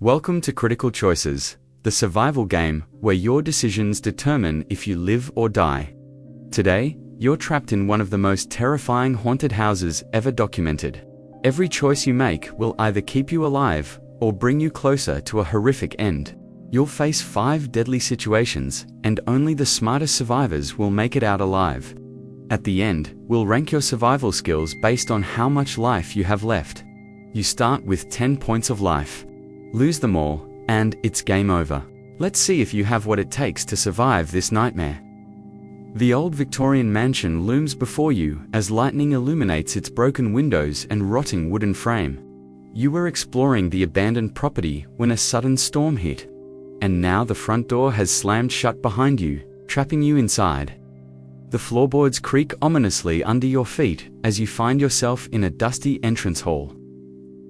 Welcome to Critical Choices, the survival game where your decisions determine if you live or die. Today, you're trapped in one of the most terrifying haunted houses ever documented. Every choice you make will either keep you alive or bring you closer to a horrific end. You'll face 5 deadly situations, and only the smartest survivors will make it out alive. At the end, we'll rank your survival skills based on how much life you have left. You start with 10 points of life. Lose them all, and it's game over. Let's see if you have what it takes to survive this nightmare. The old Victorian mansion looms before you as lightning illuminates its broken windows and rotting wooden frame. You were exploring the abandoned property when a sudden storm hit, and now the front door has slammed shut behind you, trapping you inside. The floorboards creak ominously under your feet as you find yourself in a dusty entrance hall.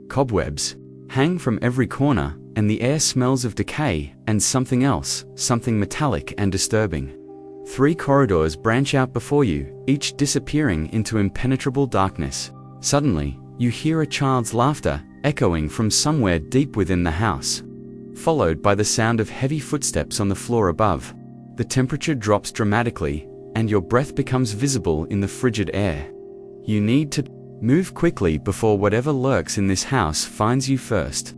Cobwebs hang from every corner, and the air smells of decay and something else, something metallic and disturbing. 3 corridors branch out before you, each disappearing into impenetrable darkness. Suddenly, you hear a child's laughter echoing from somewhere deep within the house, followed by the sound of heavy footsteps on the floor above. The temperature drops dramatically, and your breath becomes visible in the frigid air. You need to move quickly before whatever lurks in this house finds you first.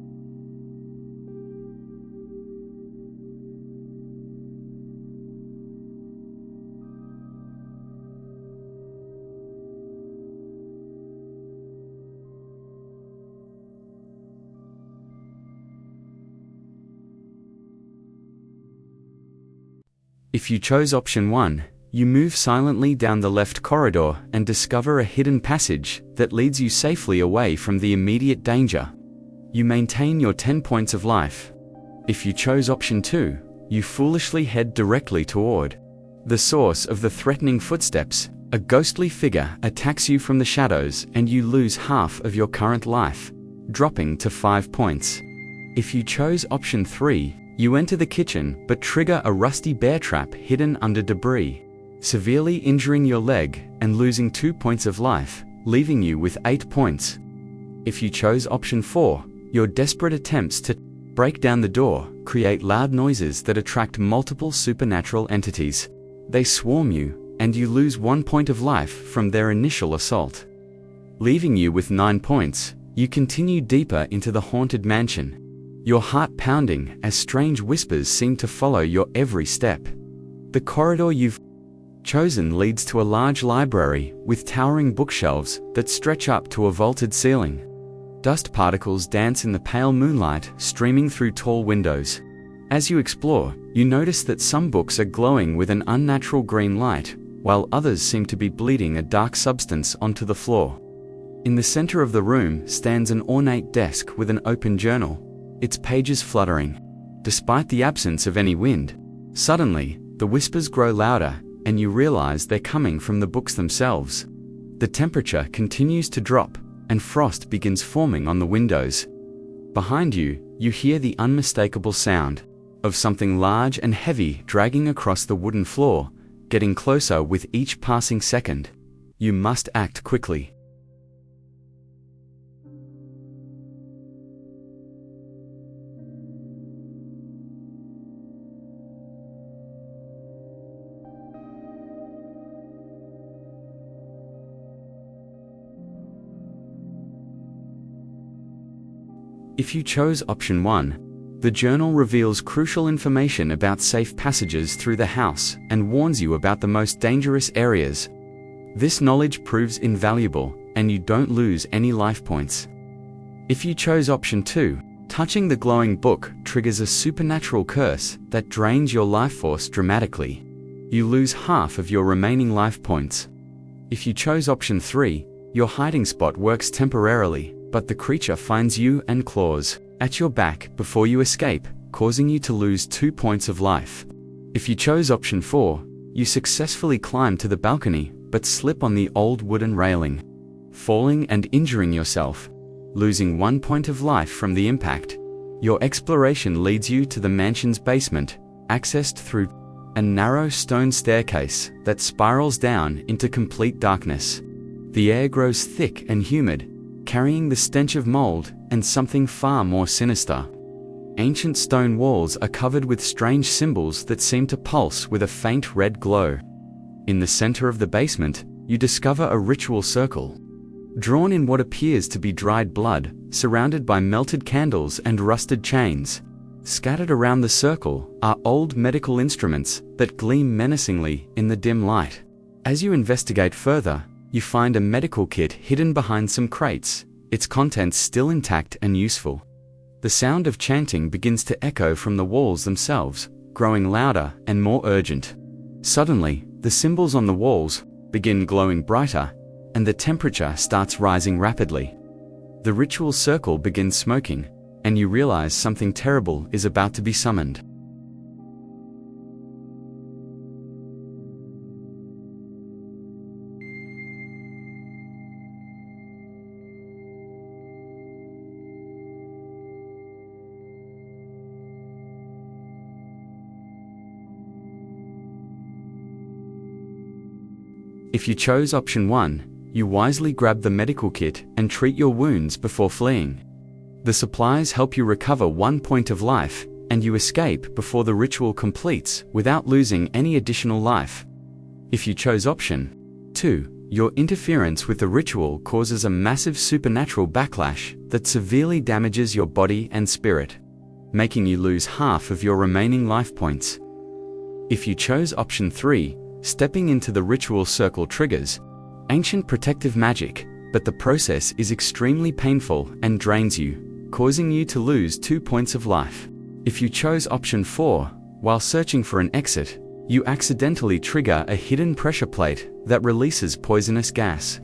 If you chose option 1, you move silently down the left corridor and discover a hidden passage that leads you safely away from the immediate danger. You maintain your 10 points of life. If you chose option 2, you foolishly head directly toward the source of the threatening footsteps. A ghostly figure attacks you from the shadows and you lose half of your current life, dropping to 5 points. If you chose option 3, you enter the kitchen but trigger a rusty bear trap hidden under debris, severely injuring your leg and losing 2 points of life, leaving you with 8 points. If you chose option 4, your desperate attempts to break down the door create loud noises that attract multiple supernatural entities. They swarm you, and you lose 1 point of life from their initial assault. Leaving you with 9 points, you continue deeper into the haunted mansion, your heart pounding as strange whispers seem to follow your every step. The corridor you've chosen leads to a large library with towering bookshelves that stretch up to a vaulted ceiling. Dust particles dance in the pale moonlight streaming through tall windows. As you explore, you notice that some books are glowing with an unnatural green light, while others seem to be bleeding a dark substance onto the floor. In the center of the room stands an ornate desk with an open journal, its pages fluttering, despite the absence of any wind. Suddenly, the whispers grow louder, and you realize they're coming from the books themselves. The temperature continues to drop, and frost begins forming on the windows. Behind you, you hear the unmistakable sound of something large and heavy dragging across the wooden floor, getting closer with each passing second. You must act quickly. If you chose option 1, the journal reveals crucial information about safe passages through the house and warns you about the most dangerous areas. This knowledge proves invaluable, and you don't lose any life points. If you chose option 2, touching the glowing book triggers a supernatural curse that drains your life force dramatically. You lose half of your remaining life points. If you chose option 3, your hiding spot works temporarily, but the creature finds you and claws at your back before you escape, causing you to lose 2 points of life. If you chose option 4, you successfully climb to the balcony but slip on the old wooden railing, falling and injuring yourself, losing 1 point of life from the impact. Your exploration leads you to the mansion's basement, accessed through a narrow stone staircase that spirals down into complete darkness. The air grows thick and humid, carrying the stench of mold and something far more sinister. Ancient stone walls are covered with strange symbols that seem to pulse with a faint red glow. In the center of the basement, you discover a ritual circle. Drawn in what appears to be dried blood, surrounded by melted candles and rusted chains. Scattered around the circle are old medical instruments that gleam menacingly in the dim light. As you investigate further, you find a medical kit hidden behind some crates, its contents still intact and useful. The sound of chanting begins to echo from the walls themselves, growing louder and more urgent. Suddenly, the symbols on the walls begin glowing brighter, and the temperature starts rising rapidly. The ritual circle begins smoking, and you realize something terrible is about to be summoned. If you chose option 1, you wisely grab the medical kit and treat your wounds before fleeing. The supplies help you recover 1 point of life, and you escape before the ritual completes without losing any additional life. If you chose option 2, your interference with the ritual causes a massive supernatural backlash that severely damages your body and spirit, making you lose half of your remaining life points. If you chose option 3, stepping into the ritual circle triggers ancient protective magic, but the process is extremely painful and drains you, causing you to lose 2 points of life. If you chose option 4, while searching for an exit, you accidentally trigger a hidden pressure plate that releases poisonous gas,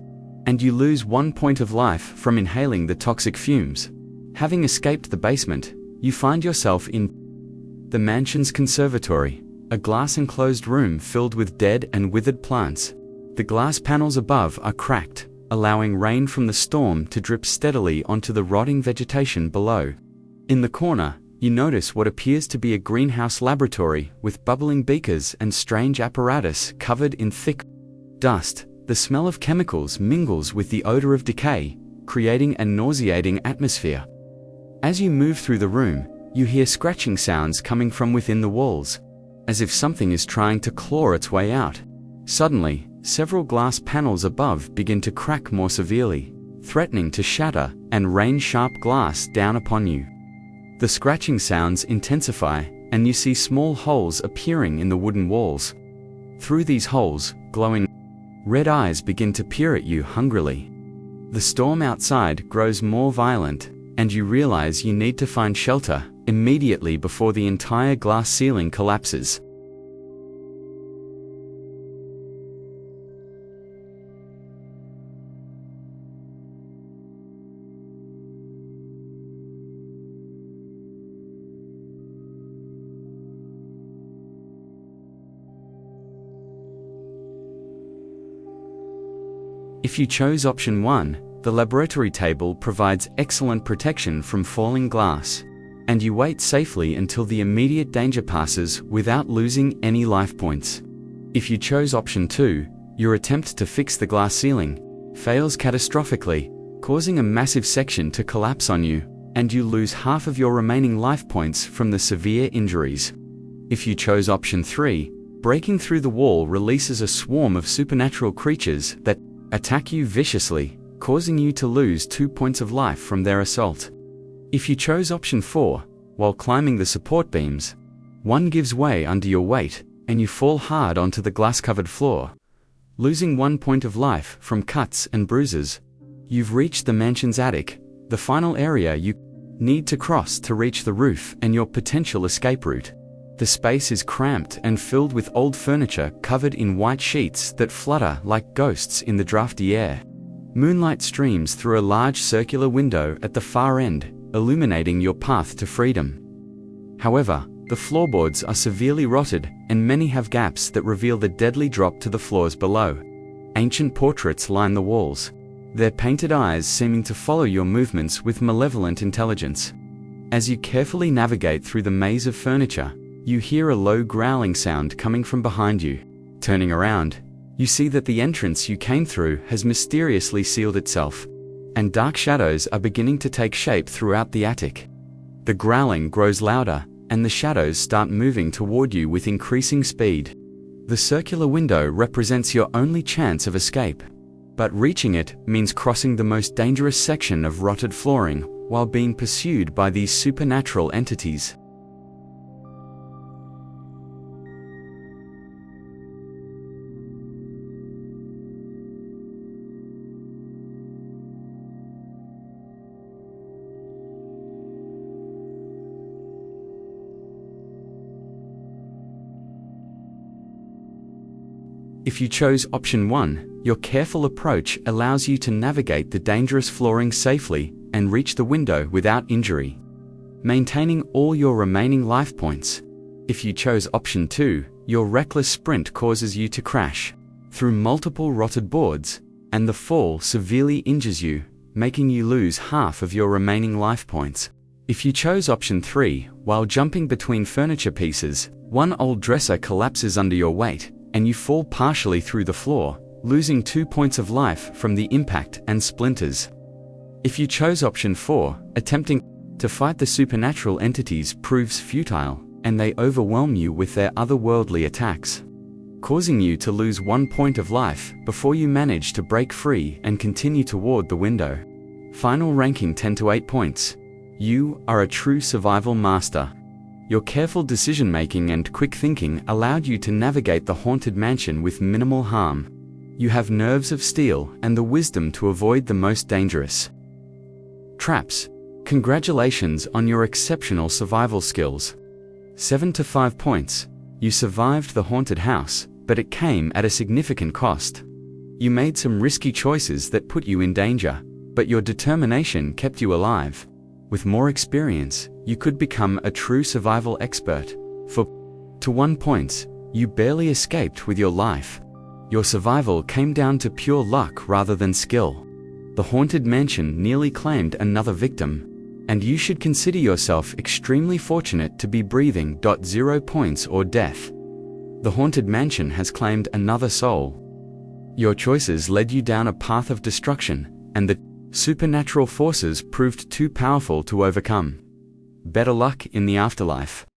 and you lose 1 point of life from inhaling the toxic fumes. Having escaped the basement, you find yourself in the mansion's conservatory, a glass-enclosed room filled with dead and withered plants. The glass panels above are cracked, allowing rain from the storm to drip steadily onto the rotting vegetation below. In the corner, you notice what appears to be a greenhouse laboratory with bubbling beakers and strange apparatus covered in thick dust. The smell of chemicals mingles with the odor of decay, creating a nauseating atmosphere. As you move through the room, you hear scratching sounds coming from within the walls, as if something is trying to claw its way out. Suddenly, several glass panels above begin to crack more severely, threatening to shatter and rain sharp glass down upon you. The scratching sounds intensify, and you see small holes appearing in the wooden walls. Through these holes, glowing red eyes begin to peer at you hungrily. The storm outside grows more violent, and you realize you need to find shelter immediately before the entire glass ceiling collapses. If you chose option 1, the laboratory table provides excellent protection from falling glass, and you wait safely until the immediate danger passes without losing any life points. If you chose option 2, your attempt to fix the glass ceiling fails catastrophically, causing a massive section to collapse on you, and you lose half of your remaining life points from the severe injuries. If you chose option 3, breaking through the wall releases a swarm of supernatural creatures that attack you viciously, causing you to lose 2 points of life from their assault. If you chose option 4, while climbing the support beams, one gives way under your weight, and you fall hard onto the glass-covered floor, losing 1 point of life from cuts and bruises. You've reached the mansion's attic, the final area you need to cross to reach the roof and your potential escape route. The space is cramped and filled with old furniture covered in white sheets that flutter like ghosts in the drafty air. Moonlight streams through a large circular window at the far end, illuminating your path to freedom. However, the floorboards are severely rotted, and many have gaps that reveal the deadly drop to the floors below. Ancient portraits line the walls, their painted eyes seeming to follow your movements with malevolent intelligence. As you carefully navigate through the maze of furniture, you hear a low growling sound coming from behind you. Turning around, you see that the entrance you came through has mysteriously sealed itself, and dark shadows are beginning to take shape throughout the attic. The growling grows louder, and the shadows start moving toward you with increasing speed. The circular window represents your only chance of escape, but reaching it means crossing the most dangerous section of rotted flooring while being pursued by these supernatural entities. If you chose option 1, your careful approach allows you to navigate the dangerous flooring safely and reach the window without injury, maintaining all your remaining life points. If you chose option 2, your reckless sprint causes you to crash through multiple rotted boards, and the fall severely injures you, making you lose half of your remaining life points. If you chose option 3, while jumping between furniture pieces, one old dresser collapses under your weight, and you fall partially through the floor, losing 2 points of life from the impact and splinters. If you chose option 4, attempting to fight the supernatural entities proves futile, and they overwhelm you with their otherworldly attacks, causing you to lose 1 point of life before you manage to break free and continue toward the window. Final ranking 10 to 8 points. You are a true survival master. Your careful decision-making and quick thinking allowed you to navigate the haunted mansion with minimal harm. You have nerves of steel and the wisdom to avoid the most dangerous traps. Congratulations on your exceptional survival skills. 7 to 5 points. You survived the haunted house, but it came at a significant cost. You made some risky choices that put you in danger, but your determination kept you alive. With more experience, you could become a true survival expert. For 1 points, you barely escaped with your life. Your survival came down to pure luck rather than skill. The haunted mansion nearly claimed another victim, and you should consider yourself extremely fortunate to be breathing. 0 points or death. The haunted mansion has claimed another soul. Your choices led you down a path of destruction, and the supernatural forces proved too powerful to overcome. Better luck in the afterlife.